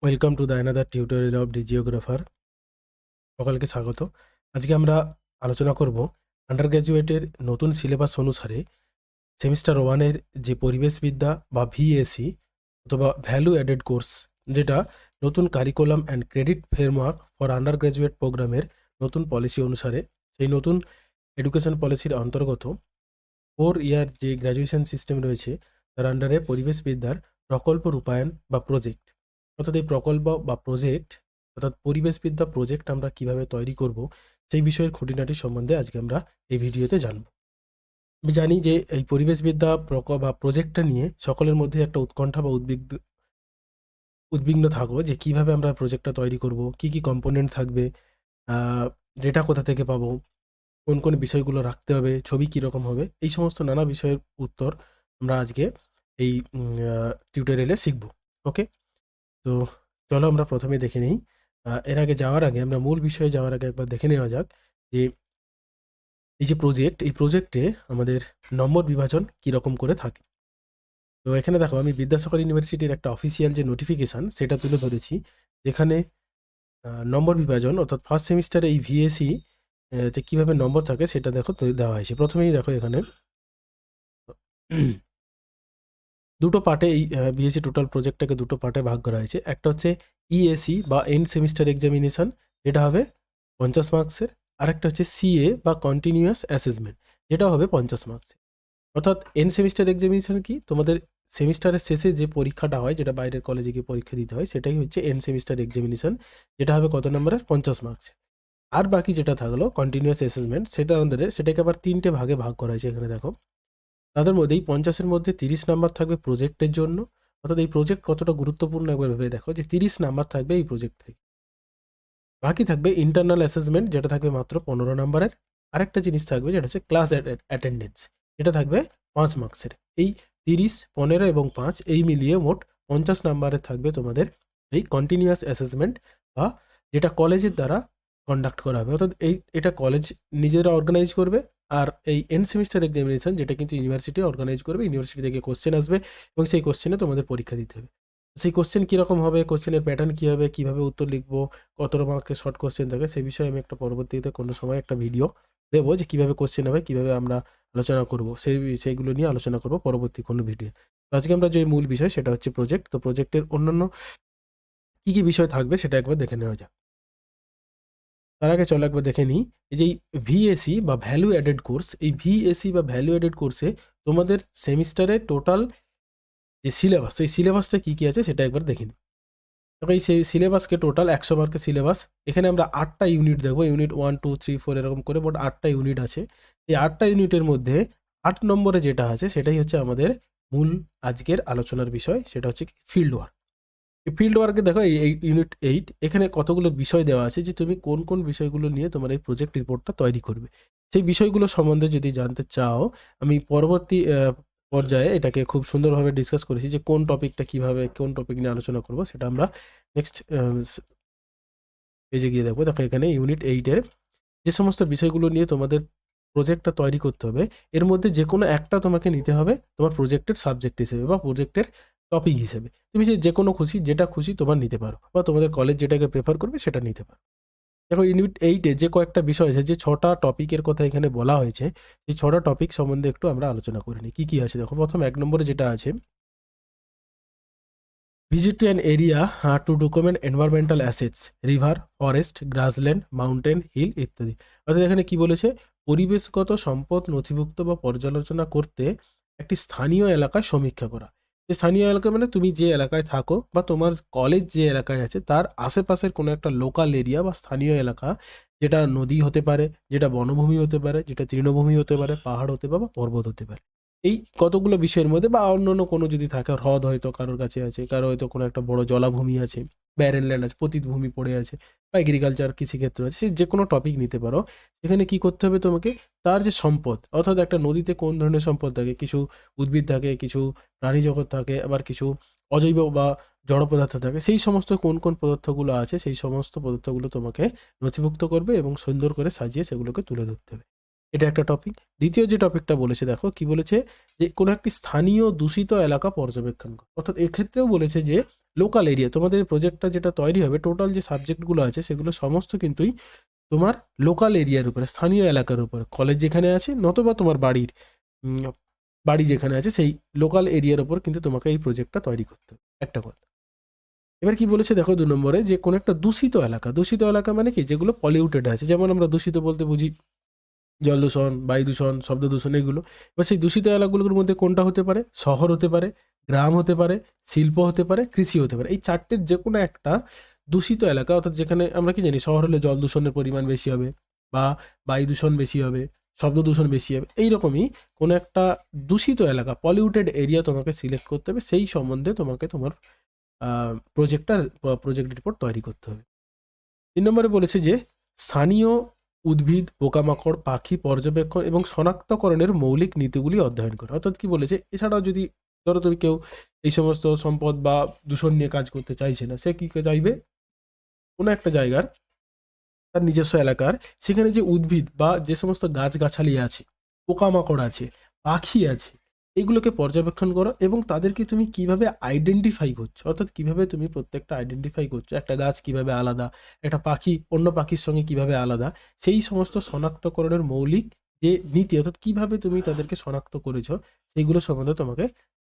Welcome to the another tutorial of D জিওগ্রাফার। সকলকে স্বাগত। আজকে আমরা আলোচনা করব আন্ডার গ্র্যাজুয়েটের নতুন সিলেবাস অনুসারে সেমিস্টার ওয়ানের যে পরিবেশবিদ্যা বা ভিএসি অথবা ভ্যালু অ্যাডেড কোর্স, যেটা নতুন curriculum and credit framework for under graduate প্রোগ্রামের নতুন পলিসি অনুসারে, সেই নতুন এডুকেশন পলিসির অন্তর্গত 4 ইয়ার যে গ্র্যাজুয়েশন সিস্টেম রয়েছে তার আন্ডারে পরিবেশবিদ্যার প্রকল্প রূপায়ণ বা প্রজেক্ট, অর্থাৎ এই প্রকল্প বা প্রজেক্ট অর্থাৎ পরিবেশবিদ্যা প্রজেক্ট আমরা কিভাবে তৈরি করব সেই বিষয়ের খুঁটিনাটি সম্বন্ধে আজকে আমরা এই ভিডিওতে জানব। আমি জানি যে এই পরিবেশবিদ্যা প্রকল্প বা প্রজেক্টটা নিয়ে সকলের মধ্যে একটা উৎকণ্ঠা বা উদ্বিগ্ন থাকো যে কিভাবে আমরা প্রজেক্টটা তৈরি করব, কি কি কম্পোনেন্ট থাকবে, ডেটা কোথা থেকে পাবো, কোন কোন বিষয়গুলো রাখতে হবে, ছবি কীরকম হবে, এই সমস্ত নানা বিষয়ের উত্তর আমরা আজকে এই টিউটোরিয়ালে শিখব। ওকে, তো চলো আমরা প্রথমে দেখে নিই। এর আগে যাওয়ার আগে আমরা মূল বিষয়ে যাওয়ার আগে একবার দেখে নেওয়া যাক যে এই যে প্রজেক্ট, এই প্রজেক্টে আমাদের নম্বর বিভাজন কীরকম করে থাকে। তো এখানে দেখো, আমি বিদ্যাসাগর ইউনিভার্সিটির একটা অফিসিয়াল যে নোটিফিকেশান সেটা তুলে ধরেছি, যেখানে নম্বর বিভাজন অর্থাৎ ফার্স্ট সেমিস্টারে এই ভিএসি তে কীভাবে নম্বর থাকে সেটা দেখো দেওয়া হয়েছে। প্রথমেই দেখো এখানে দুটো পার্টে এই বিএসসি টোটাল প্রজেক্টটাকে দুটো পার্টে ভাগ করা হয়েছে। একটা হচ্ছে ইএসি বা এন্ড সেমিস্টার এক্সামিনেশন, যেটা হবে 50 মার্কসের। আরেকটা হচ্ছে সিএ বা কন্টিনিউয়াস অ্যাসেসমেন্ট, যেটা হবে 50 মার্কসের। অর্থাৎ এন্ড সেমিস্টার এক্সামিনেশন কি, তোমাদের সেমিস্টারের শেষে যে পরীক্ষাটা হয়, যেটা বাইরের কলেজে গিয়ে পরীক্ষা দিতে হয়, সেটাই হচ্ছে এন্ড সেমিস্টার এক্সামিনেশন, যেটা হবে কত নম্বরের, 50 মার্কসের। আর বাকি যেটা থাকলো কন্টিনিউয়াস অ্যাসেসমেন্ট, সেটার আন্ডারে সেটাকে আবার 3টে ভাগে ভাগ করা হয়েছে। এখানে দেখো, তাদের মধ্যে এই 50-এর মধ্যে 30 নাম্বার থাকবে প্রজেক্টের জন্য। অর্থাৎ এই প্রজেক্ট কতটা গুরুত্বপূর্ণ একবার ভেবে দেখো, যে 30 নাম্বার থাকবে এই প্রজেক্ট থেকে। বাকি থাকবে ইন্টারনাল অ্যাসেসমেন্ট, যেটা থাকবে মাত্র 15 নাম্বারের। আরেকটা জিনিস থাকবে যেটা হচ্ছে ক্লাস অ্যাটেন্ডেন্স, যেটা থাকবে 5 মার্কসের। এই 30, 15 এবং 5 এই মিলিয়ে মোট 50 নাম্বারের থাকবে তোমাদের এই কন্টিনিউয়াস অ্যাসেসমেন্ট, বা যেটা কলেজের দ্বারা কন্ডাক্ট করা হবে। অর্থাৎ এটা কলেজ নিজেরা অর্গানাইজ করবে। আর এই এন্ড সেমিস্টার এক্সামিনেশন, যেটা কিন্তু ইউনিভার্সিটি অর্গানাইজ করবে। ইউনিভার্সিটি থেকে কোশ্চেন আসবে এবং সেই কোশ্চেনে তোমাদের পরীক্ষা দিতে হবে। সেই কোশ্চেন কীরকম হবে, কোশ্চেনের প্যাটার্ন কী হবে, কীভাবে উত্তর লিখবো, কত মার্কের শর্ট কোশ্চেন থাকে, সেই বিষয়ে আমি একটা পরবর্তীতে কোনো সময় একটা ভিডিও দেবো, যে কীভাবে কোশ্চেন হবে, কীভাবে আমরা আলোচনা করবো, সেইগুলো নিয়ে আলোচনা করবো পরবর্তী কোনো ভিডিও। তো আজকে আমরা যে মূল বিষয় সেটা হচ্ছে প্রজেক্ট। তো প্রজেক্টের অন্যান্য কী কী বিষয় থাকবে সেটা একবার দেখে নেওয়া যাক। তার আগে চলো একবার দেখে নিই, এই যে ভিএসি বা ভ্যালু অ্যাডেড কোর্স, এই ভিএসি বা ভ্যালু অ্যাডেড কোর্সে তোমাদের সেমিস্টারে টোটাল যে সিলেবাস, সেই সিলেবাসটা কী কী আছে সেটা একবার দেখে নিই। দেখো, এই সিলেবাসকে টোটাল 100 মার্কের সিলেবাস। এখানে আমরা 8টা ইউনিট দেখবো, ইউনিট 1, 2, 3, 4 এরকম করে মোট 8টা ইউনিট আছে। এই 8টা ইউনিটের মধ্যে 8 নম্বরে যেটা আছে সেটাই হচ্ছে আমাদের মূল আজকের আলোচনার বিষয়, সেটা হচ্ছে ফিল্ড ওয়ার্ক। এই ফিল্ড ওয়ার্কে দেখো, এই ইউনিট 8 এখানে কতগুলো বিষয় দেওয়া আছে, যে তুমি কোন কোন বিষয়গুলো নিয়ে তোমার এই প্রজেক্ট রিপোর্টটা তৈরি করবে। সেই বিষয়গুলো সম্বন্ধে যদি জানতে চাও, আমি পরবর্তী পর্যায়ে এটাকে খুব সুন্দরভাবে ডিসকাস করেছি, যে কোন টপিকটা কীভাবে, কোন টপিক নিয়ে আলোচনা করব, সেটা আমরা নেক্সট পেজে গিয়ে দেখবো। দেখো, এখানে ইউনিট 8-এর যে সমস্ত বিষয়গুলো নিয়ে তোমাদের প্রজেক্টটা তৈরি করতে হবে, এর মধ্যে যে কোনো একটা তোমাকে নিতে হবে তোমার প্রজেক্টের সাবজেক্ট হিসেবে বা প্রজেক্টের টপিক হিসেবে। তুমি যে কোনো খুশি, যেটা খুশি তোমার নিতে পারো, বা তোমাদের কলেজ যেটাকে প্রেফার করবে সেটা নিতে পারো। দেখো, ইউনিট 8-এ যে কয়েকটা বিষয় আছে, যে 6টা টপিকের কথা এখানে বলা হয়েছে, এই 6টা টপিক সম্বন্ধে একটু আমরা আলোচনা করে নিই। কী কী আছে দেখো, প্রথম 1 নম্বরে যেটা আছে, visit to an area to document environmental assets, river, forest, grassland, mountain, hill ইত্যাদি। অর্থাৎ এখানে কি বলেছে, পরিবেশগত সম্পদ নথিভুক্ত বা পর্যালোচনা করতে একটি স্থানীয় এলাকায় সমীক্ষা করা। এই স্থানীয় এলাকা মানে তুমি যে এলাকায় থাকো বা তোমার কলেজ যে এলাকায় আছে তার আশেপাশের কোনো একটা লোকাল এরিয়া বা স্থানীয় এলাকা, যেটা নদী হতে পারে, যেটা বনভূমি হতে পারে, যেটা তৃণভূমি হতে পারে, পাহাড় হতে পারে বা পর্বত হতে পারে। এই কতগুলো বিষয়ের মধ্যে, বা অন্যান্য কোনো যদি থাকে, হ্রদ হয়তো কারোর কাছে আছে, কারো হয়তো কোনো একটা বড় জলাভূমি আছে, ব্যারেন ল্যান্ড আছে, পতিত ভূমি পড়ে আছে, বা এগ্রিকালচার কৃষিক্ষেত্র আছে, সে যে কোনো টপিক নিতে পারো। সেখানে কি করতে হবে তোমাকে, তার যে সম্পদ, অর্থাৎ একটা নদীতে কোন ধরনের সম্পদ থাকে, কিছু উদ্ভিদ থাকে, কিছু প্রাণী জগৎ থাকে, আবার কিছু অজৈব বা জড় পদার্থ থাকে, সেই সমস্ত কোন কোন পদার্থগুলো আছে, সেই সমস্ত পদার্থগুলো তোমাকে নথিভুক্ত করবে এবং সুন্দর করে সাজিয়ে সেগুলোকে তুলে ধরতে হবে। এটা একটা টপিক। দ্বিতীয় যে টপিকটা বলেছে, দেখো কি বলেছে, যে কোনো একটি স্থানীয় দূষিত এলাকা পর্যবেক্ষণ করা। অর্থাৎ এক্ষেত্রেও বলেছে যে লোকাল এরিয়া, তোমাদের প্রজেক্টটা যেটা তৈরি হবে, টোটাল যে সাবজেক্টগুলো আছে সেগুলো সমস্ত কিন্তুই তোমার লোকাল এরিয়ার উপরে, স্থানীয় এলাকার উপরে, কলেজ যেখানে আছে নতুবা তোমার বাড়ির বাড়ি যেখানে আছে সেই লোকাল এরিয়ার উপর কিন্তু তোমাকে এই প্রজেক্টটা তৈরি করতে হবে, একটা কথা। এবার কি বলেছে দেখো 2 নম্বরে, যে কোনো একটা দূষিত এলাকা, দূষিত এলাকা মানে কি, যেগুলো পলিউটেড আছে, যেমন আমরা দূষিত বলতে বুঝি জল দূষণ, বায়ু দূষণ, শব্দ দূষণ, এগুলো। এবার সেই দূষিত এলাকাগুলোর মধ্যে কোনটা হতে পারে, শহর হতে পারে, গ্রাম হতে পারে, শিল্প হতে পারে, কৃষি হতে পারে। এই চারটের যে কোনো একটা দূষিত এলাকা, অর্থাৎ যেখানে আমরা কি জানি শহর হলে জল দূষণের পরিমাণ বেশি হবে, বা বায়ু দূষণ বেশি হবে, শব্দ দূষণ বেশি হবে, এইরকমই কোনো একটা দূষিত এলাকা, পলিউটেড এরিয়া তোমাকে সিলেক্ট করতে হবে, সেই সম্বন্ধে তোমাকে তোমার প্রজেক্ট রিপোর্ট তৈরি করতে হবে। 3 নম্বরে বলেছে যে স্থানীয় উদ্ভিদ, পোকামাকড়, পাখি পর্যবেক্ষণ এবং শনাক্তকরণের মৌলিক নীতিগুলি অধ্যয়ন করে। অর্থাৎ কি বলেছে, এছাড়াও যদি ধরো তুমি কেউ এই সমস্ত সম্পদ বা দূষণ নিয়ে কাজ করতে চাইছে না, সে কি চাইবে, কোনো একটা জায়গার তার নিজস্ব এলাকার সেখানে যে উদ্ভিদ বা যে সমস্ত গাছগাছালি আছে, পোকামাকড় আছে, পাখি আছে, এগুলোকে পর্যবেক্ষণ করো এবং তাদেরকে তুমি কিভাবে আইডেন্টিফাই করছো, অর্থাৎ কিভাবে তুমি প্রত্যেকটা আইডেন্টিফাই করছো, একটা গাছ কিভাবে আলাদা, একটা পাখি অন্য পাখির সঙ্গে কিভাবে আলাদা, সেই সমস্ত শনাক্তকরণের মৌলিক যে নীতি, অর্থাৎ কিভাবে তুমি তাদেরকে শনাক্ত করেছো, সেইগুলো সম্বন্ধে তোমাকে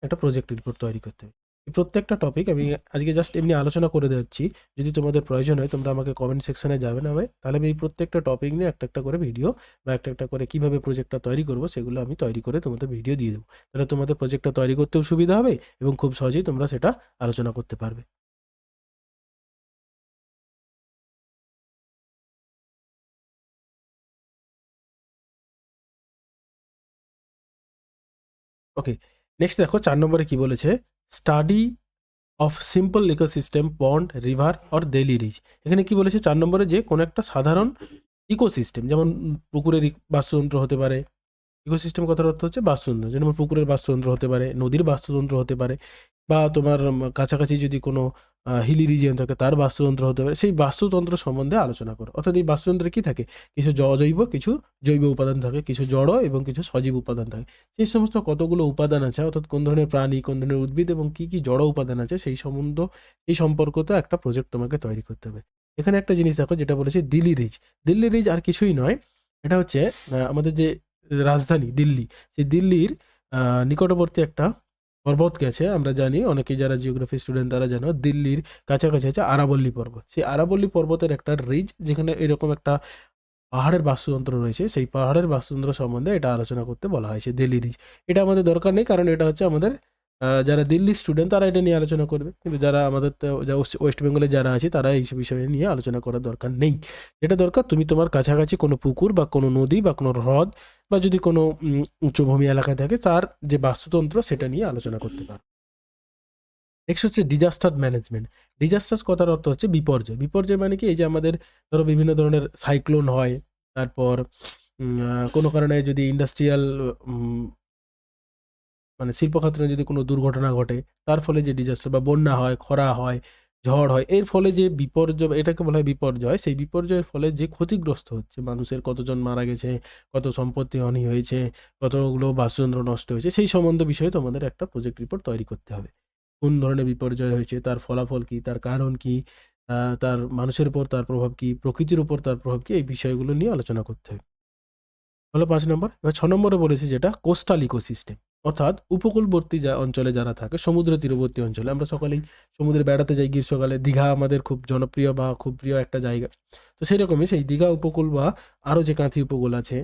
একটা প্রজেক্ট রিপোর্ট তৈরি করতে হবে। এই প্রত্যেকটা টপিক আমি আজকে জাস্ট এমনি আলোচনা করে দিচ্ছি, যদি তোমাদের প্রয়োজন হয় তোমরা আমাকে কমেন্ট সেকশনে যাবে না ভাই, তাহলে আমি এই প্রত্যেকটা টপিক নিয়ে একটা একটা করে ভিডিও বা একটা একটা করে কিভাবে প্রজেক্টটা তৈরি করবো সেগুলো আমি তৈরি করে তোমাদের ভিডিও দিয়ে দেবো। তাহলে তোমাদের প্রজেক্টটা তৈরি করতেও সুবিধা হবে এবং খুব সহজেই তোমরা সেটা আলোচনা করতে পারবে। ওকে, নেক্সট দেখো 4 নম্বরে কি বলেছে, study of simple ecosystem, pond, river or daily reach. এখানে কি বলেছে 4 নম্বরে, যে কোনো একটা সাধারণ ইকোসিস্টেম, যেমন পুকুরের বাস্তুতন্ত্র হতে পারে, ইকোসিস্টেম কথার অর্থ হচ্ছে বাস্তুতন্ত্র, যেমন পুকুরের বাস্তুতন্ত্র হতে পারে, নদীর বাস্তুতন্ত্র হতে পারে, বা তোমার কাছাকাছি যদি কোনো হিলি রিজিয়ন থাকে তার বাস্তুতন্ত্র হতে পারে, সেই বাস্তুতন্ত্র সম্বন্ধে আলোচনা করো। অর্থাৎ এই বাস্তুতন্ত্রে কি থাকে, কিছু অজৈব, কিছু জৈব উপাদান থাকে, কিছু জড় এবং কিছু সজীব উপাদান থাকে। সেই সমস্ত কতগুলো উপাদান আছে, অর্থাৎ কোন ধরনের প্রাণী, কোন ধরনের উদ্ভিদ এবং কি কি জড় উপাদান আছে, সেই সম্বন্ধ, এই সম্পর্কিত একটা প্রজেক্ট তোমাকে তৈরি করতে হবে। এখানে একটা জিনিস দেখো যেটা বলেছে দিল্লি রিজ। দিল্লি রিজ আর কিছুই নয়, এটা হচ্ছে আমাদের যে রাজধানী দিল্লি, সেই দিল্লির নিকটবর্তী একটা পর্বত গেছে, আমরা জানি অনেকেই যারা জিওগ্রাফি স্টুডেন্ট তারা জানো, দিল্লির কাছাকাছি আছে আরাবল্লী পর্বত। সেই আরাবল্লী পর্বতের একটা রিজ, যেখানে এরকম একটা পাহাড়ের বাস্তুতন্ত্র রয়েছে, সেই পাহাড়ের বাস্তুতন্ত্র সম্বন্ধে এটা আলোচনা করতে বলা হয়েছে দিল্লি রিজ। এটা আমাদের দরকার নেই, কারণ এটা হচ্ছে আমাদের যারা দিল্লি স্টুডেন্ট তারা এটা নিয়ে আলোচনা করবে, কিন্তু যারা আমাদের ওয়েস্ট বেঙ্গলে যারা আছে তারা এই বিষয় নিয়ে আলোচনা করার দরকার নেই। যেটা দরকার, তুমি তোমার কাছাকাছি কোনো পুকুর বা কোনো নদী বা কোনো হ্রদ বা যদি কোনো উচ্চভূমি এলাকায় থাকে তার যে বাস্তুতন্ত্র সেটা নিয়ে আলোচনা করতে পারো। নেক্সট হচ্ছে ডিজাস্টার ম্যানেজমেন্ট। ডিজাস্টার কথার অর্থ হচ্ছে বিপর্যয়। বিপর্যয় মানে কি, এই যে আমাদের ধরো বিভিন্ন ধরনের সাইক্লোন হয়, তারপর কোনো কারণে যদি ইন্ডাস্ট্রিয়াল মানে শিল্প ক্ষেত্রে যদি কোনো দুর্ঘটনা ঘটে, তার ফলে যে ডিজাস্টার, বা বন্যা হয়, খরা হয়, ঝড় হয়, এর ফলে যে বিপর্যয়, এটাকে বলা হয় বিপর্যয়। সেই বিপর্যয়ের ফলে যে ক্ষতিগ্রস্ত হচ্ছে, মানুষের কতজন মারা গেছে, কত সম্পত্তি হানি হয়েছে, কতগুলো বাস্তুতন্ত্র নষ্ট হয়েছে, সেই সম্বন্ধ বিষয়ে তোমাদের একটা প্রজেক্ট রিপোর্ট তৈরি করতে হবে। কোন ধরনের বিপর্যয় হয়েছে, তার ফলাফল কি, তার কারণ কি, তার মানুষের উপর তার প্রভাব কি, প্রকৃতির উপর তার প্রভাব কি, এই বিষয়গুলো নিয়ে আলোচনা করতে হবে। হলো 5 নম্বর। এবার 6 নম্বরে বলেছি যেটা কোস্টাল ইকোসিস্টেম, অর্থাৎ উপকূলবর্তী অঞ্চলে যারা থাকে, সমুদ্র তীরবর্তী অঞ্চলে। আমরা সকলেই সমুদ্রে বেড়াতে যাই গ্রীষ্মকালে, দীঘা আমাদের খুব জনপ্রিয় বা খুব প্রিয় একটা জায়গা। তো সেই রকমই সেই দীঘা উপকূল বা আরও যে কাঁথি উপকূল আছে,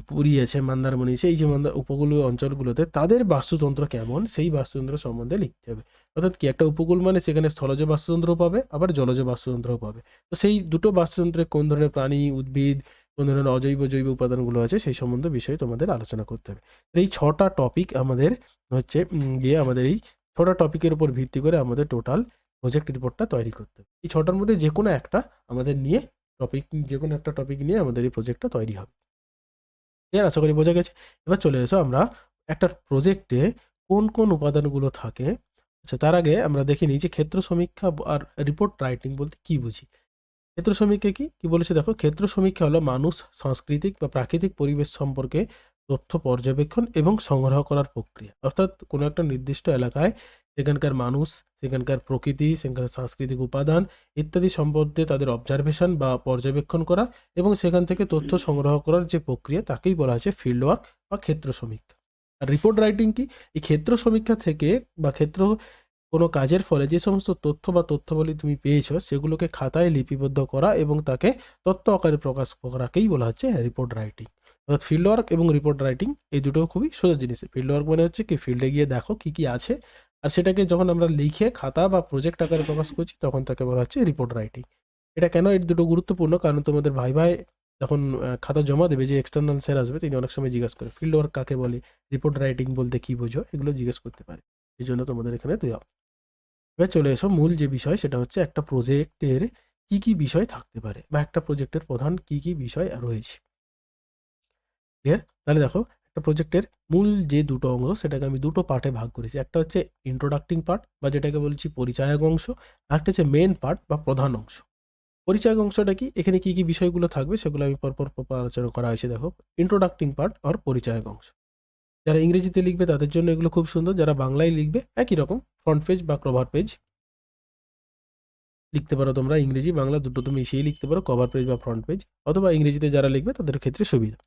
পুরী আছে, মন্দারমণি আছে, এই যে উপকূলীয় অঞ্চলগুলোতে তাদের বাস্তুতন্ত্র কেমন, সেই বাস্তুতন্ত্র সম্বন্ধে লিখতে হবে। অর্থাৎ কি, একটা উপকূল মানে সেখানে স্থলজ বাস্তুতন্ত্রও পাবে, আবার জলজ বাস্তুতন্ত্রও পাবে। তো সেই দুটো বাস্তুতন্ত্রে কোন ধরনের প্রাণী, উদ্ভিদ, কোন ধরনের অজৈব জৈব উপাদানগুলো আছে, সেই সম্বন্ধে বিষয়ে তোমাদের আলোচনা করতে হবে। এই 6টা টপিক আমাদের হচ্ছে গিয়ে আমাদের এই 6টা টপিকের উপর ভিত্তি করে আমাদের টোটাল প্রজেক্ট রিপোর্টটা তৈরি করতে হবে। এই 6টার মধ্যে যে কোনো একটা আমাদের নিয়ে টপিক, যে কোনো একটা টপিক নিয়ে আমাদের এই প্রজেক্টটা তৈরি হবে। আশা করি বোঝা গেছে। এবার চলে এসো আমরা একটা প্রজেক্টে কোন কোন উপাদানগুলো থাকে। আচ্ছা, তার আগে আমরা দেখে নিই যে ক্ষেত্র সমীক্ষা আর রিপোর্ট রাইটিং বলতে কি বুঝি। ক্ষেত্র সমীক্ষা কি, কি বলেছে দেখো, ক্ষেত্র সমীক্ষা হলো মানুষ, সাংস্কৃতিক বা প্রাকৃতিক পরিবেশ সম্পর্কে তথ্য পর্যবেক্ষণ এবং সংগ্রহ করার প্রক্রিয়া। অর্থাৎ কোনো একটা নির্দিষ্ট এলাকায় সেখানকার মানুষ, সেখানকার প্রকৃতি, সেখানকার সাংস্কৃতিক উপাদান ইত্যাদি সম্বন্ধে তাদের অবজারভেশন বা পর্যবেক্ষণ করা এবং সেখান থেকে তথ্য সংগ্রহ করার যে প্রক্রিয়া তাকেই বলা হচ্ছে ফিল্ড ওয়ার্ক বা ক্ষেত্র সমীক্ষা। আর রিপোর্ট রাইটিং কি? এই ক্ষেত্র সমীক্ষা থেকে বা ক্ষেত্র কোনো কাজের ফলে যে সমস্ত তথ্য বা তথ্যাবলী তুমি পেয়েছো সেগুলোকে খাতায় লিপিবদ্ধ করা এবং তাকে তথ্য আকারে প্রকাশ করাকেই বলা হচ্ছে রিপোর্ট রাইটিং। অর্থাৎ ফিল্ড ওয়ার্ক এবং রিপোর্ট রাইটিং এই দুটো খুবই সোজা জিনিস। ফিল্ড ওয়ার্ক মানে হচ্ছে কি ফিল্ডে গিয়ে দেখো কি কি আছে, আর সেটাকে যখন আমরা লিখে খাতা বা প্রজেক্ট আকারে প্রকাশ করছি তখন তাকে বলা হচ্ছে রিপোর্ট রাইটিং। এটা কেন এই দুটো গুরুত্বপূর্ণ? কারণ তোমাদের ভাই যখন খাতা জমা দেবে, যে এক্সটার্নাল স্যার আসবে তিনি অনেক সময় জিজ্ঞাসা করে ফিল্ড ওয়ার্ক কাকে বলে, রিপোর্ট রাইটিং বলতে কি বোঝো, এগুলো জিজ্ঞেস করতে পারে। এই জন্য তোমাদের এখানে দেওয়া। এবার চলে এসো মূল যে বিষয়, সেটা হচ্ছে একটা প্রজেক্টের কি কি বিষয় থাকতে পারে বা একটা প্রজেক্টের প্রধান কি কি বিষয় রয়েছে। ক্লিয়ার? তাহলে দেখো, একটা প্রজেক্টের মূল যে দুটো অংশ সেটাকে আমি দুটো পার্টে ভাগ করেছি। একটা হচ্ছে ইন্ট্রোডাক্টিং পার্ট বা যেটাকে বলছি পরিচায়ক অংশ, আর একটা হচ্ছে মেন পার্ট বা প্রধান অংশ। পরিচায়ক অংশটা কি? এখানে কি কি বিষয়গুলো থাকবে সেগুলো আমি পরপর আলোচনা করা হয়েছে। দেখো, ইন্ট্রোডাক্টিং পার্ট আর পরিচায়ক অংশ। যারা ইংরেজিতে লিখবে তাদের জন্য এগুলো খুব সুন্দর, যারা বাংলায় লিখবে একই রকম ফ্রন্ট পেজ বা কভার পেজ লিখতে পারো তোমরা। ইংরেজি বাংলা দুটো তুমি মিশিয়ে লিখতে পারো, কভার পেজ বা ফ্রন্ট পেজ, অথবা ইংরেজিতে যারা লিখবে তাদের ক্ষেত্রে সুবিধা।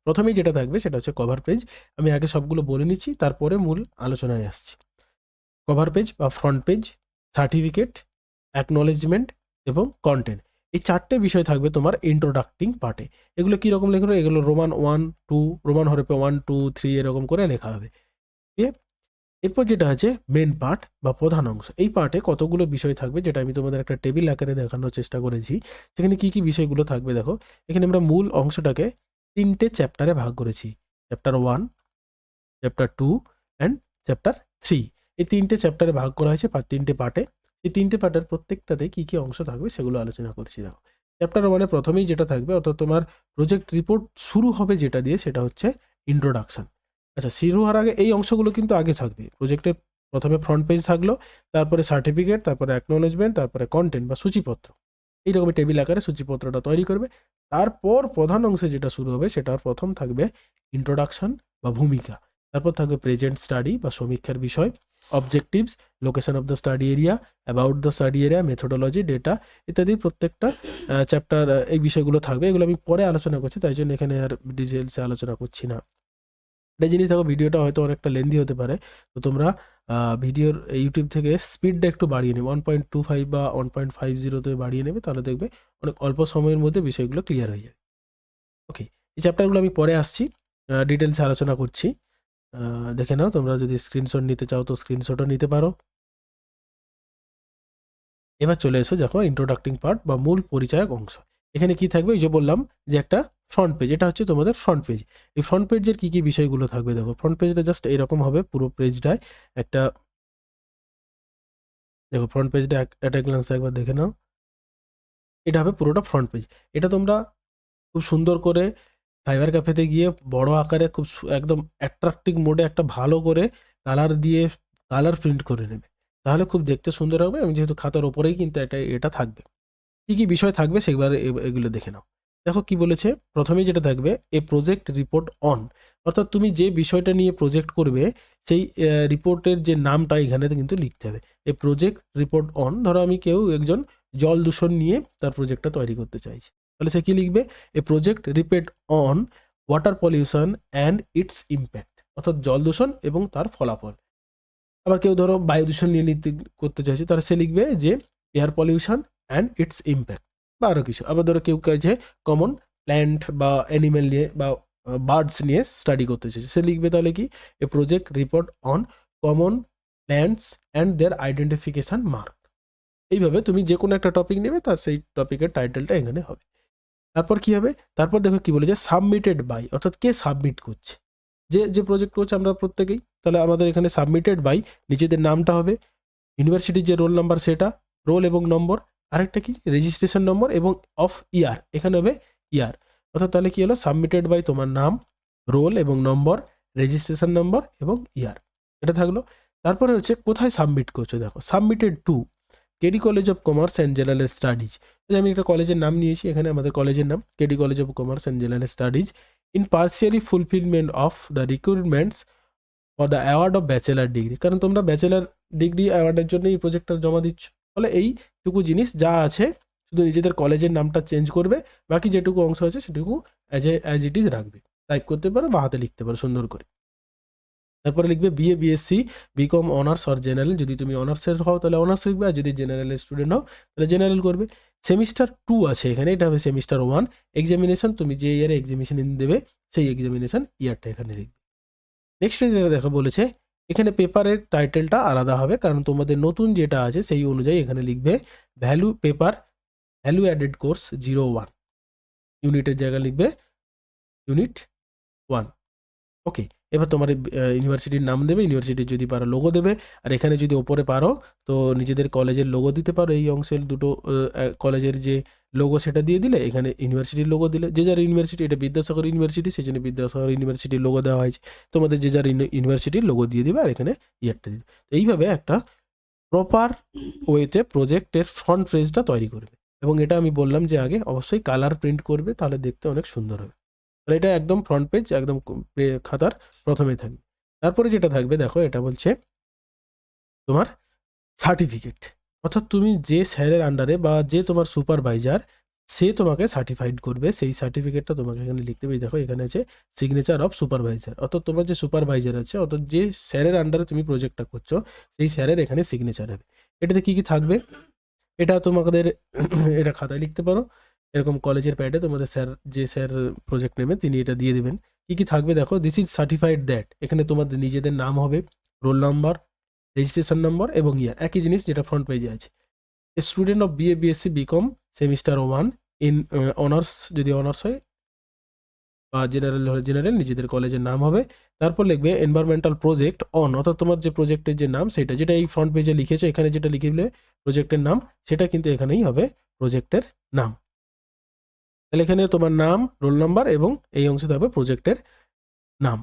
প্রথমেই যেটা থাকবে সেটা হচ্ছে কভার পেজ। আমি আগে সবগুলো বলে নিচ্ছি, তারপরে মূল আলোচনায় আসছি। কভার পেজ বা ফ্রন্ট পেজ, সার্টিফিকেট, অ্যাকনলেজমেন্ট এবং কন্টেন্ট, এই চারটে বিষয় থাকবে তোমার ইন্ট্রোডাক্টিং পার্টে। এগুলো কীরকম লেখা হবে? এগুলো রোমান 1, 2, রোমান হরফে 1, 2, 3 এরকম করে লেখা হবে। এরপর যেটা আছে মেন পার্ট বা প্রধান অংশ। এই পার্টে কতগুলো বিষয় থাকবে, যেটা আমি তোমাদের একটা টেবিল আকারে দেখানোর চেষ্টা করেছি। সেখানে কি কি বিষয়গুলো থাকবে দেখো। এখানে আমরা মূল অংশটাকে 3টে চ্যাপ্টারে ভাগ করেছি। Chapter 1, chapter 2 and chapter 3। এই 3টে চ্যাপ্টারে ভাগ করা হয়েছে 3টে পার্টে। এই 3টে পার্টের প্রত্যেকটাতে কি কি অংশ থাকবে সেগুলো আলোচনা করছি। দেখো, চ্যাপ্টার 1-এ প্রথমেই যেটা থাকবে, অর্থাৎ তোমার প্রজেক্ট রিপোর্ট শুরু হবে যেটা দিয়ে, সেটা হচ্ছে ইন্ট্রোডাকশন। আচ্ছা, শুরু হওয়ার আগে এই অংশগুলো কিন্তু আগে থাকবে। প্রজেক্টের প্রথমে ফ্রন্ট পেজ থাকলো, তারপরে সার্টিফিকেট, তারপরে অ্যাকনোলেজমেন্ট, তারপরে কন্টেন্ট বা সূচিপত্র। এইরকম টেবিল আকারে সূচিপত্রটা তৈরি করবে। তারপর প্রধান অংশে যেটা শুরু হবে সেটার প্রথম থাকবে ইন্ট্রোডাকশন বা ভূমিকা। তারপর থাকবে প্রেজেন্ট স্টাডি বা সমীক্ষার বিষয়, objectives, location of the study area, about the study area, methodology, data ইত্যাদি প্রত্যেকটা চ্যাপ্টার এই বিষয়গুলো থাকবে। এগুলো আমি পরে আলোচনা করছি, তাই জন্য এখানে আর ডিটেলসে আলোচনা করছি না। একটা জিনিস দেখো, ভিডিওটা হয়তো অনেকটা লেন্দি হতে পারে, তো তোমরা ভিডিওর ইউটিউব থেকে স্পিডটা একটু বাড়িয়ে নেবে, 1.25 বা 1.50-তে বাড়িয়ে নেবে, তাহলে দেখবে অনেক অল্প সময়ের মধ্যে বিষয়গুলো ক্লিয়ার হয়ে যাবে। ওকে, এই চ্যাপ্টারগুলো আমি পরে আসছি, ডিটেলসে আলোচনা করছি। দেখে নাও, তোমরা যদি স্ক্রিনশট নিতে চাও তো স্ক্রিনশটও নিতে পারো। এবার চলে এসো দেখো ইন্ট্রোডাক্টিং পার্ট বা মূল পরিচায়ক অংশ। এখানে কি থাকবে? এই যে বললাম যে একটা ফ্রন্ট পেজ, এটা হচ্ছে তোমাদের ফ্রন্ট পেজ। এই ফ্রন্ট পেজের কি কি বিষয়গুলো থাকবে দেখো। ফ্রন্ট পেজটা জাস্ট এরকম হবে, পুরো পেজটায় একটা দেখো, ফ্রন্ট পেজটা অ্যাট এ গ্লান্সে একবার দেখে নাও। এটা হবে পুরোটা ফ্রন্ট পেজ। এটা তোমরা খুব সুন্দর করে সাইবার ক্যাফেতে গিয়ে বড় আকারে খুব একদম অ্যাট্রাক্টিভ মোডে একটা ভালো করে কালার দিয়ে কালার প্রিন্ট করে নেবে, তাহলে খুব দেখতে সুন্দর হবে। আমি যেহেতু খাতার ওপরেই কিন্তু এটা থাকবে। কি কি বিষয় থাকবে সেবার এগুলো দেখে নাও। দেখো কি বলেছে, প্রথমেই যেটা থাকবে এ প্রজেক্ট রিপোর্ট অন, অর্থাৎ তুমি যে বিষয়টা নিয়ে প্রজেক্ট করবে সেই রিপোর্টের যে নামটা এখানে কিন্তু লিখতে হবে। এ প্রজেক্ট রিপোর্ট অন, ধরো আমি কেউ একজন জল দূষণ নিয়ে তার প্রজেক্টটা তৈরি করতে চাইছে, তাহলে সে কি লিখবে? A project report on water pollution and its impact, অর্থাৎ জল দূষণ এবং তার ফলাফল। আবার কেউ ধরো বায়ু দূষণ নিয়ে করতে চাইছে, তাহলে সে লিখবে যে air pollution and its impact বা আরও কিছু। আবার ধরো কেউ কাছে কমন প্ল্যান্ট বা অ্যানিম্যাল নিয়ে বা বার্ডস নিয়ে স্টাডি করতে চাইছে, সে লিখবে তাহলে কি? A project report on common plants and their identification mark. এইভাবে তুমি যে কোনো একটা টপিক নেবে, তার সেই টপিকের টাইটেলটা এখানে হবে। তারপর কি হবে? তারপর দেখো কি বলেছে, সাবমিটেড বাই, অর্থাৎ কে সাবমিট করছে। যে প্রজেক্ট করছে আমরা প্রত্যেকেই, তাহলে আমাদের এখানে সাবমিটেড বাই নিজেদের নামটা হবে, ইউনিভার্সিটির যে রোল নাম্বার সেটা, রোল এবং নম্বর, আরেকটা কি রেজিস্ট্রেশন নম্বর এবং অফ ইয়ার, এখানে হবে ইয়ার। অর্থাৎ তাহলে কি হলো, সাবমিটেড বাই তোমার নাম, রোল এবং নম্বর, রেজিস্ট্রেশন নম্বর এবং ইয়ার, এটা থাকলো। তারপরে হচ্ছে কোথায় সাবমিট করছো, দেখো submitted to KD college of commerce and general studies. আমি একটা কলেজের নাম নিয়েছি, এখানে আমাদের কলেজের নাম KD college of commerce and general studies in partially fulfilment of the requirements for the award of bachelor degree, কারণ তোমরা ব্যাচেলার ডিগ্রি অ্যাওয়ার্ডের জন্য এই প্রজেক্টটা জমা দিচ্ছ। ফলে এইটুকু জিনিস যা আছে শুধু নিজেদের কলেজের নামটা চেঞ্জ করবে, বাকি যেটুকু অংশ আছে সেটুকু অ্যাজ ইট ইজ রাখবে। টাইপ করতে পারো বা হাতে লিখতে পারো সুন্দর করে। তারপরে লিখবে BA, BSc, BCom, honours or general. যদি তুমি অনার্সের হও তাহলে অনার্স লিখবে, আর যদি জেনারেলের স্টুডেন্ট হও তাহলে জেনারেল করবে। সেমিস্টার 2 আছে এখানে, এটা হবে সেমিস্টার 1। এক্সামিনেশন তুমি যে ইয়ারে এক্সামিনেশন দেবে সেই এক্সামিনেশন ইয়ারটা এখানে লিখবে। নেক্সট যেটা দেখা বলেছে, এখানে পেপারের টাইটেলটা আলাদা হবে, কারণ তোমাদের নতুন যেটা আছে সেই অনুযায়ী এখানে লিখবে value paper value added course 01, ইউনিটের জায়গায় লিখবে ইউনিট 1। ওকে, এবার তোমার ইউনিভার্সিটির নাম দেবে, ইউনিভার্সিটির যদি পারো লোগো দেবে, আর এখানে যদি ওপরে পারো তো নিজেদের কলেজের লোগো দিতে পারো। এই অংশের দুটো কলেজের যে লোগো সেটা দিয়ে দিলে, এখানে ইউনিভার্সিটির লোগো দিলে। যে যার ইউনিভার্সিটি, এটা বিদ্যাসাগর ইউনিভার্সিটি, সেই জন্য বিদ্যাসাগর ইউনিভার্সিটির লোগো দেওয়া হয়েছে। তোমাদের যে যার ইউনিভার্সিটির লোগো দিয়ে দিবে, আর এখানে ইয়ারটা দিবে। এইভাবে একটা প্রপার ওয়েতে প্রজেক্টের ফ্রন্ট পেজটা তৈরি করবে। এবং এটা আমি বললাম যে আগে অবশ্যই কালার প্রিন্ট করবে, তাহলে দেখতে অনেক সুন্দর হবে। তাহলে এটা একদম ফ্রন্ট পেজ, একদম খাতার প্রথমেই থাকবে। তারপরে যেটা থাকবে দেখো, এটা বলছে তোমার সার্টিফিকেট, অর্থাৎ তুমি যে স্যারের আন্ডারে বা যে তোমার সুপারভাইজার, সে তোমাকে সার্টিফাইড করবে, সেই সার্টিফিকেটটা তোমাকে এখানে লিখতে হবে। দেখো এখানে আছে সিগনেচার অফ সুপারভাইজার, অর্থাৎ তোমার যে সুপারভাইজার আছে, অর্থাৎ যে স্যারের আন্ডারে তুমি প্রজেক্টটা করছো, সেই স্যারের এখানে সিগনেচার হবে। এটাতে কি কি থাকবে, এটা তোমাদের এটা খাতায় লিখতে পারো, এরকম কলেজের প্যাডে তোমাদের স্যার, যে স্যার প্রজেক্ট নেবেন তিনি এটা দিয়ে দেবেন। কি কি থাকবে দেখো, দিস ইজ সার্টিফাইড দ্যাট, এখানে তোমাদের নিজেদের নাম হবে, রোল নাম্বার, রেজিস্ট্রেশন নম্বর এবং ইয়ার, একই জিনিস যেটা ফ্রন্ট পেজে আছে। Student of BA, BSc, BCom, semester 1 in honours, যদি অনার্স হয়, বা জেনারেল হলে জেনারেল, নিজেদের কলেজের নাম হবে। তারপর লিখবে এনভায়রনমেন্টাল প্রজেক্ট অন, অর্থাৎ তোমার যে প্রজেক্টের যে নাম সেটা, যেটা এই ফ্রন্ট পেজে লিখেছো, এখানে যেটা লিখলে প্রজেক্টের নাম, সেটা কিন্তু এখানেই হবে প্রজেক্টের নাম। তাহলে এখানে তোমার নাম, রোল নাম্বার এবং এই অংশে থাকবে প্রজেক্টের নাম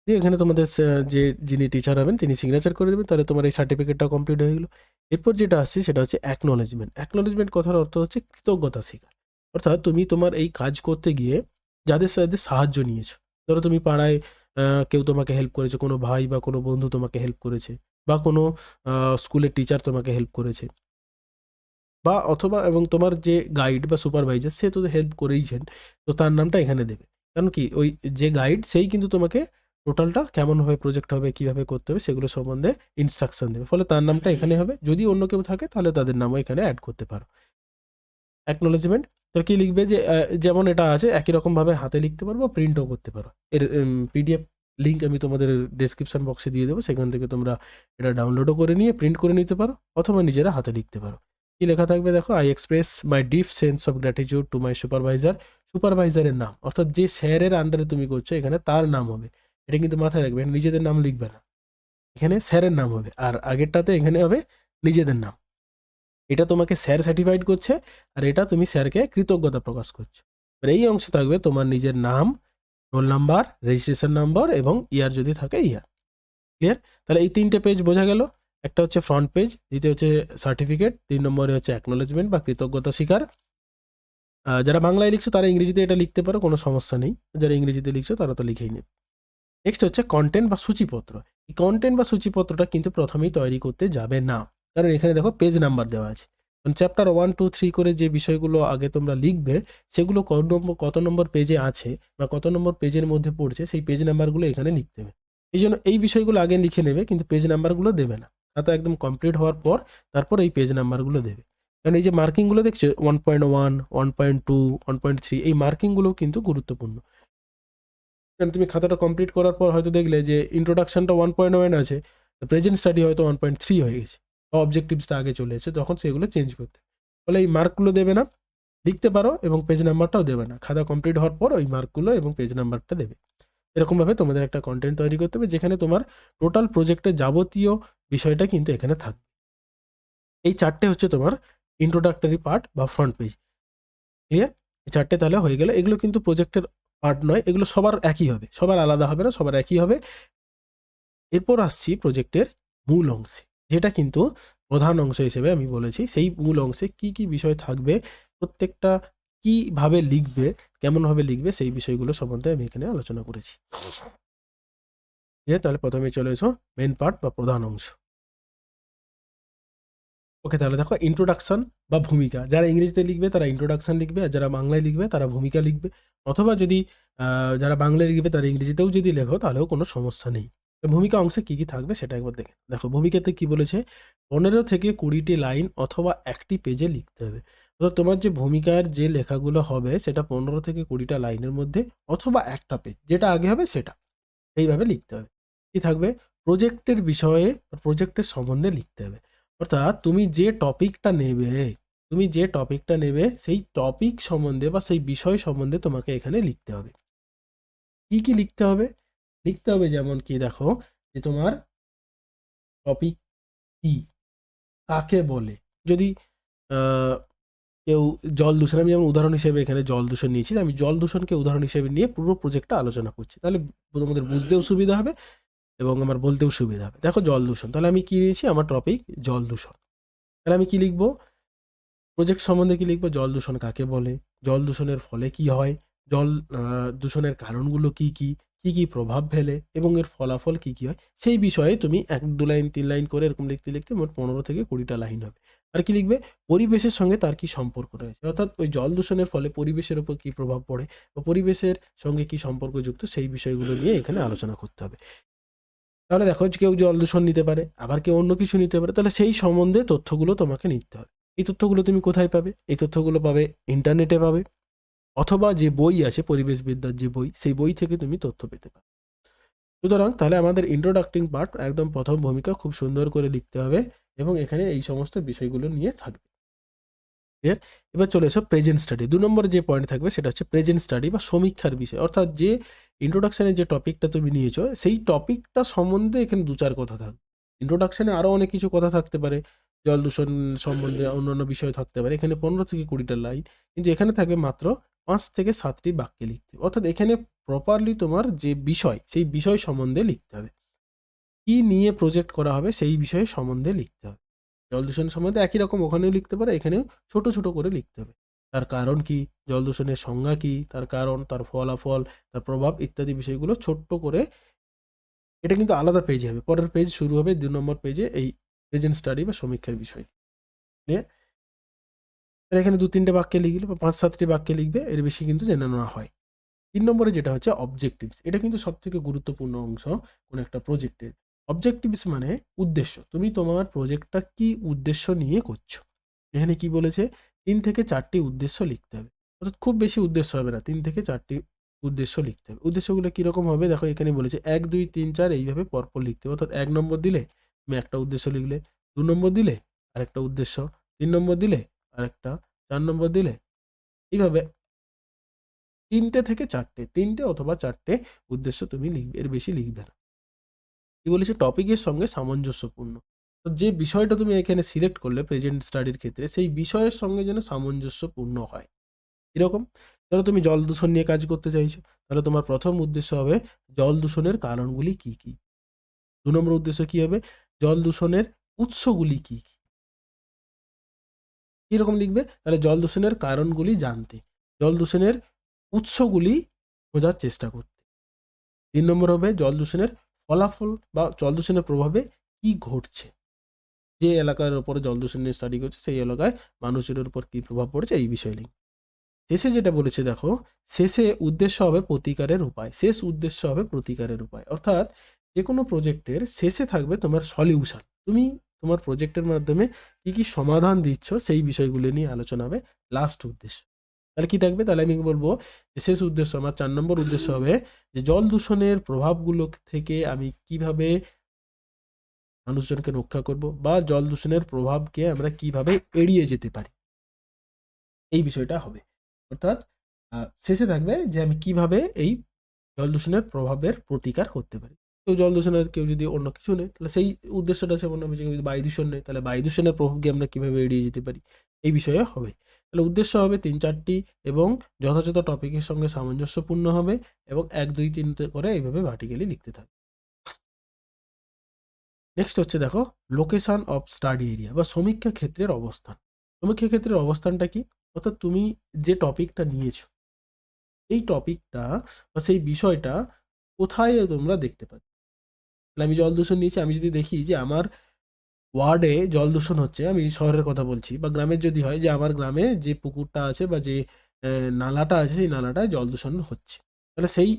দিয়ে, এখানে তোমাদের যে যিনি টিচার হবেন তিনি সিগনেচার করে দেবেন। তাহলে তোমার এই সার্টিফিকেটটা কমপ্লিট হয়ে গেলো। এরপর যেটা আসছে সেটা হচ্ছে অ্যাকনোলেজমেন্ট। অ্যাকনোলেজমেন্ট কথার অর্থ হচ্ছে কৃতজ্ঞতা স্বীকার, অর্থাৎ তুমি তোমার এই কাজ করতে গিয়ে যাদের সাথে সাহায্য নিয়েছো, ধরো তুমি পাড়ায় কেউ তোমাকে হেল্প করেছে, কোনো ভাই বা কোনো বন্ধু তোমাকে হেল্প করেছে, বা কোনো স্কুলের টিচার তোমাকে হেল্প করেছে, বা অথবা এবং তোমার যে গাইড বা সুপারভাইজার সে তো হেল্প করেইছেন, তো তার নামটা এখানে দেবে। কারণ কি, ওই যে গাইড সেই কিন্তু তোমাকে টোটালটা কেমনভাবে প্রজেক্ট হবে, কিভাবে করতে হবে সেগুলো সম্বন্ধে ইনস্ট্রাকশন দেবে, ফলে তার নামটা এখানে হবে। যদি অন্য কেউ থাকে তাহলে তাদের নামও এখানে অ্যাড করতে পারো। অ্যাকনোলেজমেন্ট, তো কি লিখবে যে যেমন এটা আছে একই রকমভাবে হাতে লিখতে পারবো, প্রিন্টও করতে পারো। এর পিডিএফ লিঙ্ক আমি তোমাদের ডেসক্রিপশন বক্সে দিয়ে দেবো, সেখান থেকে তোমরা এটা ডাউনলোডও করে নিয়ে প্রিন্ট করে নিতে পারো, অথবা নিজেরা হাতে লিখতে পারো। কি লেখা থাকবে দেখো, I express my deep sense of gratitude to my supervisor. সুপারভাইজারের নাম, অর্থাৎ যে স্যারের আন্ডারে তুমি করছো এখানে তার নাম হবে। এটা কিন্তু মাথায় রাখবে, নিজেদের নাম লিখবে না, এখানে স্যারের নাম হবে, আর আগেরটাতে এখানে হবে নিজেদের নাম। এটা তোমাকে স্যার সার্টিফাইড করছে, আর এটা তুমি স্যারকে কৃতজ্ঞতা প্রকাশ করছো। আর এই অংশে থাকবে তোমার নিজের নাম, রোল নাম্বার, রেজিস্ট্রেশন নাম্বার এবং ইয়ার যদি থাকে ইয়ার। ক্লিয়ার? তাহলে এই 3টে পেজ বোঝা গেল। একটা হচ্ছে ফ্রন্ট পেজ, দ্বিতীয় হচ্ছে সার্টিফিকেট, 3 নম্বরে হচ্ছে অ্যাকনোলেজমেন্ট বা কৃতজ্ঞতা স্বীকার। যারা বাংলায় লিখছো তারা ইংরেজিতে এটা লিখতে পারো, কোনো সমস্যা নেই। যারা ইংরেজিতে লিখছো তারা তো লিখেই নেবে। নেক্সট হচ্ছে কন্টেন্ট বা সূচিপত্র। এই কন্টেন্ট বা সূচিপত্রটা কিন্তু প্রথমেই তৈরি করতে যাবে না, কারণ এখানে দেখো পেজ নাম্বার দেওয়া আছে। চ্যাপ্টার 1, 2, 3 করে যে বিষয়গুলো আগে তোমরা লিখবে, সেগুলো কত নম্বর পেজে আছে বা কত নম্বর পেজের মধ্যে পড়ছে, সেই পেজ নাম্বারগুলো এখানে লিখতে হবে। এই জন্য এই বিষয়গুলো আগে লিখে নেবে, কিন্তু পেজ নাম্বারগুলো দেবে না। খাতা একদম কমপ্লিট হওয়ার পর তারপর এই পেজ নাম্বারগুলো দেবে। কারণ এই যে মার্কিংগুলো দেখছো 1.1, 1.2, 1.3, এই মার্কিংগুলো কিন্তু গুরুত্বপূর্ণ। কারণ তুমি খাতাটা কমপ্লিট করার পর হয়তো দেখলে যে ইন্ট্রোডাকশনটা 1.1 আছে, প্রেজেন্ট স্টাডি হয়তো 1.3 হয়ে গেছে, বা অবজেক্টিভসটা আগে চলে এসেছে, তখন সেগুলো চেঞ্জ করতে। ফলে এই মার্কগুলো দেবে না, লিখতে পারো, এবং পেজ নাম্বারটাও দেবে না। খাতা কমপ্লিট হওয়ার পর ওই মার্কগুলো এবং পেজ নাম্বারটা দেবে। এরকমভাবে তোমাদের একটা কন্টেন্ট তৈরি করতে হবে, যেখানে তোমার টোটাল প্রজেক্টের যাবতীয় বিষয়টা কিন্তু এখানে থাকবে। এই 4টে হচ্ছে তোমার ইন্ট্রোডাক্টরি পার্ট বা ফ্রন্ট পেজ। ক্লিয়ার? এই 4টে তাহলে হয়ে গেলে। এগুলো কিন্তু প্রজেক্টের পার্ট নয়, এগুলো সবার একই হবে, সবার আলাদা হবে না, সবার একই হবে। এরপর আসছি প্রজেক্টের মূল অংশে, যেটা কিন্তু প্রধান অংশ হিসেবে আমি বলেছি। সেই মূল অংশে কি কি বিষয় থাকবে, প্রত্যেকটা কিভাবে লিখবে, কেমনভাবে লিখবে, সেই বিষয়গুলো সম্বন্ধে আমি এখানে আলোচনা করেছি। ঠিক আছে, তাহলে প্রথমে চলে এসো মেন পার্ট বা প্রধান অংশ। ওকে, তাহলে দেখো ইন্ট্রোডাকশন বা ভূমিকা, যারা ইংরেজিতে লিখবে তারা ইন্ট্রোডাকশন লিখবে, আর যারা বাংলায় লিখবে তারা ভূমিকা লিখবে। অথবা যদি যারা বাংলায় লিখবে তারা ইংরেজিতেও যদি লেখো তাহলেও কোনো সমস্যা নেই। তো ভূমিকা অংশে কি কি থাকবে সেটা একবার দেখে দেখো। ভূমিকাতে কি বলেছে, 15 থেকে 20টি লাইন অথবা একটি পেজে লিখতে হবে। অর্থাৎ তোমার যে ভূমিকার যে লেখাগুলো হবে সেটা 15 থেকে 20টা লাইনের মধ্যে অথবা একটা পেজ, যেটা আগে হবে সেটা এইভাবে লিখতে হবে। কি থাকবে, প্রজেক্টের বিষয়ে, প্রজেক্টের সম্বন্ধে লিখতে হবে। অর্থাৎ তুমি যে টপিকটা নেবে সেই টপিক সম্বন্ধে বা সেই বিষয় সম্বন্ধে তোমাকে এখানে লিখতে হবে। কি কি লিখতে হবে, লিখতে হবে যেমন কি দেখো, যে তোমার টপিক কি, কাকে বলে। যদি আহ, কেউ জল দূষণ, আমি যেমন উদাহরণ হিসেবে এখানে জল দূষণ নিয়েছি, আমি জল দূষণকে উদাহরণ হিসেবে নিয়ে পুরো প্রজেক্টটা আলোচনা করছি, তাহলে তোমাদের বুঝতেও সুবিধা হবে এবং আমার বলতেও সুবিধা হবে। দেখো জল দূষণ, তাহলে আমি কি নিয়েছি, আমার টপিক জল দূষণ। তাহলে আমি কি লিখবো, প্রজেক্ট সম্বন্ধে কি লিখবো, জল দূষণ কাকে বলে, জল দূষণের ফলে কি হয়, জল দূষণের কারণগুলো কি কি, কি কি প্রভাব ফেলে এবং এর ফলাফল কি কি হয়, সেই বিষয়ে তুমি 1 2 লাইন 3 লাইন করে এরকম লিখতে লিখতে মোট 15 থেকে 20টা লাইন হবে। আর কি লিখবে, পরিবেশের সঙ্গে তার কি সম্পর্ক রয়েছে, অর্থাৎ ওই জল দূষণের ফলে পরিবেশের উপর কি প্রভাব পড়ে বা পরিবেশের সঙ্গে কি সম্পর্কযুক্ত সেই বিষয়গুলো নিয়ে এখানে আলোচনা করতে হবে। তাহলে দেখো যে কেউ জল দূষণ নিতে পারে, আবার কেউ অন্য কিছু নিতে পারে, তাহলে সেই সম্বন্ধে তথ্যগুলো তোমাকে নিতে হবে। এই তথ্যগুলো তুমি কোথায় পাবে, এই তথ্যগুলো পাবে ইন্টারনেটে পাবে, অথবা যে বই আছে পরিবেশবিদ্যার যে বই, সেই বই থেকে তুমি তথ্য পেতে পারো। সুতরাং তাহলে আমাদের ইন্ট্রোডাক্টিং পার্ট একদম প্রথম ভূমিকা খুব সুন্দর করে লিখতে হবে এবং এখানে এই সমস্ত বিষয়গুলো নিয়ে থাকবে। ক্লিয়ার? এবার চলে এসো প্রেজেন্ট স্টাডি। 2 নম্বরে যে পয়েন্ট থাকবে সেটা হচ্ছে প্রেজেন্ট স্টাডি বা সমীক্ষার বিষয়। অর্থাৎ যে ইন্ট্রোডাকশনের যে টপিকটা তুমি নিয়েছো সেই টপিকটা সম্বন্ধে এখানে 2 4 কথা থাকবে। ইন্ট্রোডাকশনে আরও অনেক কিছু কথা থাকতে পারে, জল দূষণ সম্বন্ধে অন্যান্য বিষয় থাকতে পারে, এখানে 15 থেকে 20টা লাইন, কিন্তু এখানে থাকবে মাত্র 5 থেকে 7টি বাক্যে লিখতে হবে। অর্থাৎ এখানে প্রপারলি তোমার যে বিষয় সেই বিষয় সম্বন্ধে লিখতে হবে, কি নিয়ে প্রজেক্ট করা হবে সেই বিষয়ে সম্বন্ধে লিখতে হবে। জল দূষণ সম্বন্ধে একই রকম ওখানেও লিখতে পারে, এখানেও ছোট ছোট করে লিখতে হবে। তার কারণ কি, জল দূষণের সংজ্ঞা কি, তার কারণ, তার ফলাফল, তার প্রভাব ইত্যাদি বিষয়গুলো ছোট্ট করে। এটা কিন্তু আলাদা পেজে হবে, পরের পেজ শুরু হবে 2 নম্বর পেজে এই প্রেজেন্ট স্টাডি বা সমীক্ষার বিষয় নিয়ে। তাহলে এখানে 2 3টে বাক্যে লিখলে বা 5 7টি বাক্যে লিখবে, এর বেশি কিন্তু জেনে নেওয়া হয়। 3 নম্বরে যেটা হচ্ছে অবজেক্টিভস, এটা কিন্তু সব থেকে গুরুত্বপূর্ণ অংশ কোন একটা প্রজেক্টের। অবজেক্টিভস মানে উদ্দেশ্য, তুমি তোমার প্রজেক্টটা কি উদ্দেশ্য নিয়ে করছো। এখানে কি বলেছে, 3 থেকে 4টি উদ্দেশ্য লিখতে হবে। অর্থাৎ খুব বেশি উদ্দেশ্য হবে না, 3 থেকে 4টি উদ্দেশ্য লিখতে হবে। উদ্দেশ্যগুলো কিরকম হবে দেখো, এখানে বলেছে 1 2 3 4 এইভাবে পরপর লিখতে হবে। অর্থাৎ 1 নম্বর দিলে তুমি একটা উদ্দেশ্য লিখলে, 2 নম্বর দিলে আরেকটা উদ্দেশ্য, 3 নম্বর দিলে আরেকটা, 4 নম্বর দিলে, এইভাবে 3টে থেকে 4টে, 3টে অথবা 4টে উদ্দেশ্য তুমি লিখবে, এর বেশি লিখবে না। কি বলেছে, টপিকের সঙ্গে সামঞ্জস্যপূর্ণ। তো যে বিষয়টা তুমি এখানে সিলেক্ট করলে প্রেজেন্ট স্টাডির ক্ষেত্রে, সেই বিষয়ের সঙ্গে যেন সামঞ্জস্যপূর্ণ হয়। এরকম, ধরো তুমি জল দূষণ নিয়ে কাজ করতে চাইছো, তাহলে তোমার প্রথম উদ্দেশ্য হবে জল দূষণের কারণগুলি কি কি। 2 নম্বর উদ্দেশ্য কি হবে, জল দূষণের উৎসগুলি কি কি। এরকম লিখবে, তাহলে জল দূষণের কারণগুলি জানতে, জল দূষণের উৎসগুলি খোঁজার চেষ্টা করতে। 3 নম্বর হবে জল দূষণের ফলাফল বা জল দূষণের প্রভাবে কি ঘটছে, যে এলাকার উপরে জল দূষণ নিয়ে স্টাডি করছে সেই এলাকায় মানুষের উপর কি প্রভাব পড়েছে এই বিষয় নিয়ে। শেষে যেটা বলেছে দেখো, শেষে উদ্দেশ্য হবে প্রতিকারের উপায়, শেষ উদ্দেশ্য হবে প্রতিকারের উপায়। অর্থাৎ যে কোনো প্রজেক্টের শেষে থাকবে তোমার সলিউশন, তুমি তোমার প্রজেক্টের মাধ্যমে কি কি সমাধান দিচ্ছ সেই বিষয়গুলো নিয়ে আলোচনা হবে লাস্ট উদ্দেশ্য। তাহলে কি থাকবে, তাহলে আমি বলবো যে শেষ উদ্দেশ্য, আমার 4 নম্বর উদ্দেশ্য হবে যে জল দূষণের প্রভাবগুলো থেকে আমি কিভাবে মানুষজনকে রক্ষা করব বা জল দূষণের প্রভাবকে আমরা কিভাবে এড়িয়ে যেতে পারি, এই বিষয়টা হবে। অর্থাৎ শেষে থাকবে যে আমি কিভাবে এই জল দূষণের প্রভাবের প্রতিকার করতে পারি। কেউ জল দূষণের, কেউ যদি অন্য কিছু নেই তাহলে সেই উদ্দেশ্যটা সেমন হবে, যে কেউ যদি বায়ু দূষণ নেই তাহলে বায়ু দূষণের প্রভাবকে আমরা কিভাবে এড়িয়ে যেতে পারি, এই বিষয়ে হবে। তাহলে উদ্দেশ্য হবে 3 4টি এবং যথাযথ টপিকের সঙ্গে সামঞ্জস্যপূর্ণ হবে এবং 1 2 3 করে এইভাবে ভার্টিক্যালি লিখতে থাকবে। নেক্সট হচ্ছে দেখো, লোকেশন অফ স্টাডি এরিয়া বা সমীক্ষা ক্ষেত্রের অবস্থান। সমীক্ষা ক্ষেত্রের অবস্থানটা কি, অর্থাৎ তুমি যে টপিকটা নিয়েছো এই টপিকটা বা সেই বিষয়টা কোথায় তোমরা দেখতে পাচ্ছ। তাহলে আমি জল দূষণ নিয়েছি, আমি যদি দেখি যে আমার ওয়ার্ডে জল দূষণ হচ্ছে, আমি শহরের কথা বলছি, বা গ্রামের যদি হয় যে আমার গ্রামে যে পুকুরটা আছে বা যে নালাটা আছে সেই নালাটায় জল দূষণ হচ্ছে, তাহলে সেই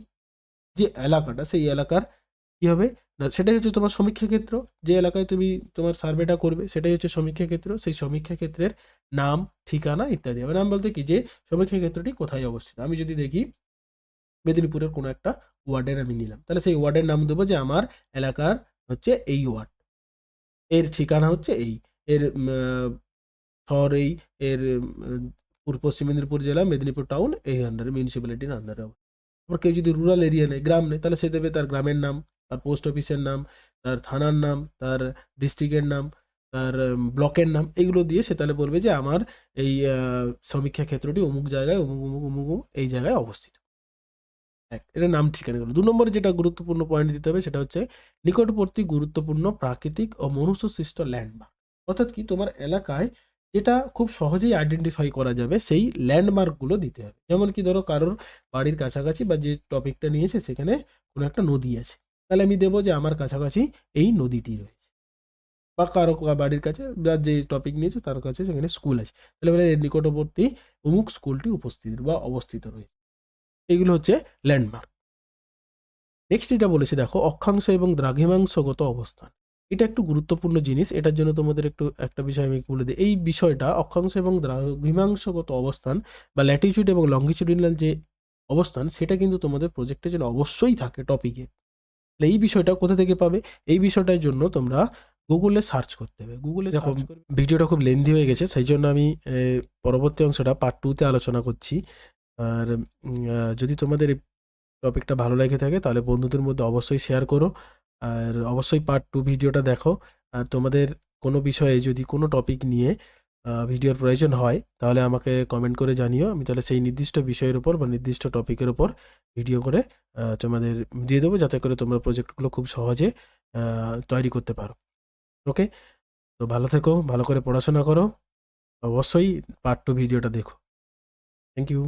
যে এলাকাটা সেই এলাকার কি হবে না, সেটাই হচ্ছে তোমার সমীক্ষা ক্ষেত্র। যে এলাকায় তুমি তোমার সার্ভেটা করবে সেটাই হচ্ছে সমীক্ষা ক্ষেত্র। সেই সমীক্ষা ক্ষেত্রের নাম, ঠিকানা ইত্যাদি হবে। নাম বলতে কি, যে সমীক্ষা ক্ষেত্রটি কোথায় অবস্থিত। আমি যদি দেখি মেদিনীপুরের কোনো একটা ওয়ার্ডের আমি নিলাম, তাহলে সেই ওয়ার্ডের নাম দেবো যে আমার এলাকার হচ্ছে এই ওয়ার্ড, এর ঠিকানা হচ্ছে এই, এর শহর এই, এর পূর্ব পশ্চিম মেদিনীপুর জেলা, মেদিনীপুর টাউন এই আন্ডারে, মিউনিসিপ্যালিটির আন্ডারে। আবার কেউ যদি রুরাল এরিয়া নেই, গ্রাম নেই, তাহলে সে দেবে তার গ্রামের নাম, তার পোস্ট অফিসের নাম, তার থানার নাম, তার ডিস্ট্রিক্টের নাম, তার ব্লকের নাম, এগুলো দিয়ে সে তাহলে বলবে যে আমার এই সমীক্ষা ক্ষেত্রটি অমুক জায়গায় অমুক অমুক অমুক অমুক এই জায়গায় অবস্থিত। এটা নাম ঠিকানাগুলো। 2 নম্বরে যেটা গুরুত্বপূর্ণ পয়েন্ট দিতে হবে সেটা হচ্ছে নিকটবর্তী গুরুত্বপূর্ণ প্রাকৃতিক ও মনুষ্য সৃষ্ট ল্যান্ডমার্ক। অর্থাৎ কি, তোমার এলাকায় যেটা খুব সহজেই আইডেন্টিফাই করা যাবে সেই ল্যান্ডমার্কগুলো দিতে হবে। যেমন কি, ধরো কারোর বাড়ির কাছাকাছি বা যে টপিকটা নিয়েছে সেখানে কোনো একটা নদী আছে, তাহলে আমি দেবো যে আমার কাছাকাছি এই নদীটি রয়েছে। বা কারো বাড়ির কাছে বা যে টপিক নিয়েছে তার কাছে সেখানে স্কুল আছে, তাহলে বলে এর নিকটবর্তী অমুক স্কুলটি উপস্থিত বা অবস্থিত রয়েছে। এগুলো হচ্ছে ল্যান্ডমার্ক। নেক্সট যেটা বলেছে দেখো, অক্ষাংশ এবং দ্রাঘিমাংশগত অবস্থান। এটা একটু গুরুত্বপূর্ণ জিনিস, এটার জন্য তোমাদের একটু একটা বিষয় আমি বলে দিই। এই বিষয়টা অক্ষাংশ এবং দ্রাঘিমাংশগত অবস্থান বা ল্যাটিটিউড এবং লঙ্গিটিউডিনাল যে অবস্থান, সেটা কিন্তু তোমাদের প্রজেক্টের জন্য অবশ্যই থাকে টপিকে। এই বিষয়টা কোথা থেকে পাবে? এই বিষয়টার জন্য তোমরা গুগলে সার্চ করতে হবে। গুগলে দেখো, ভিডিওটা খুব লেন্দি হয়ে গেছে, সেই জন্য আমি পরবর্তী অংশটা পার্ট 2-তে আলোচনা করছি। আর যদি তোমাদের টপিকটা ভালো লেগে থাকে তাহলে বন্ধুদের মধ্যে অবশ্যই শেয়ার করো, আর অবশ্যই পার্ট 2 ভিডিওটা দেখো। আর তোমাদের কোনো বিষয়ে যদি কোনো টপিক নিয়ে ভিডিওর প্রয়োজন হয় তাহলে আমাকে কমেন্ট করে জানিও, আমি তাহলে সেই নির্দিষ্ট বিষয়ের উপর বা নির্দিষ্ট টপিকের উপর ভিডিও করে তোমাদের দিয়ে দেবো, যাতে করে তোমরা প্রজেক্টগুলো খুব সহজে তৈরি করতে পারো। ওকে, তো ভালো থেকো, ভালো করে পড়াশোনা করো, অবশ্যই পার্ট 2 ভিডিওটা দেখো। Thank you.